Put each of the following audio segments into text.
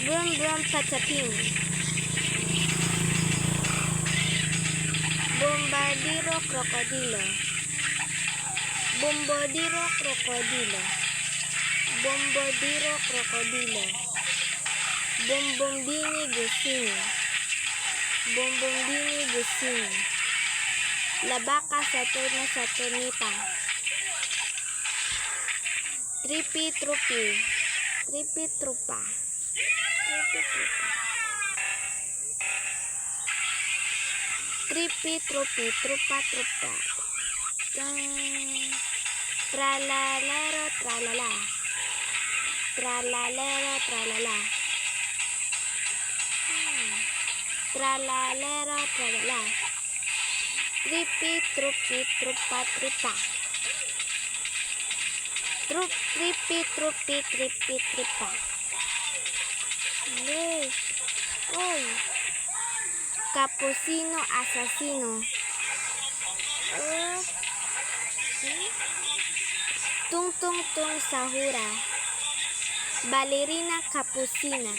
Brum brum patapim. Bombardiro krokodilo. Bombardiro krokodilo. Bombardiro krokodilo. Bombombini gusini. Bombombini gusini. La vaca Saturnita. Tripi trupi. Tripi trupa. Tripi trupa. Tripi trupi. Trupa trupa. Tralalero tralala. Tralalero tralala. Tralalero tralala. Tripi trupi trupa tripa. Tripi trupi tripi tripa. Uy. Cappuccino asesino. Tung tung tung sahura. Ballerina cappuccina.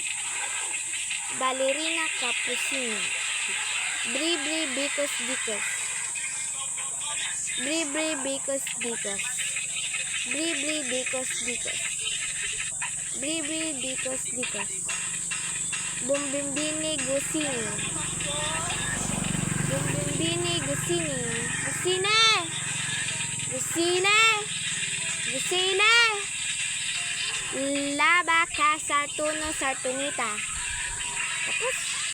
Ballerina cappuccina. Bri bri bicos bicos. Bri bri bicos bicos. Bri bri bicos bicos. Bri bri bicos bicos. Bumbimbini gusini. Bumbimbini gusini. Gusine. Gusine. Gusine. La vaca Saturnita. Tapos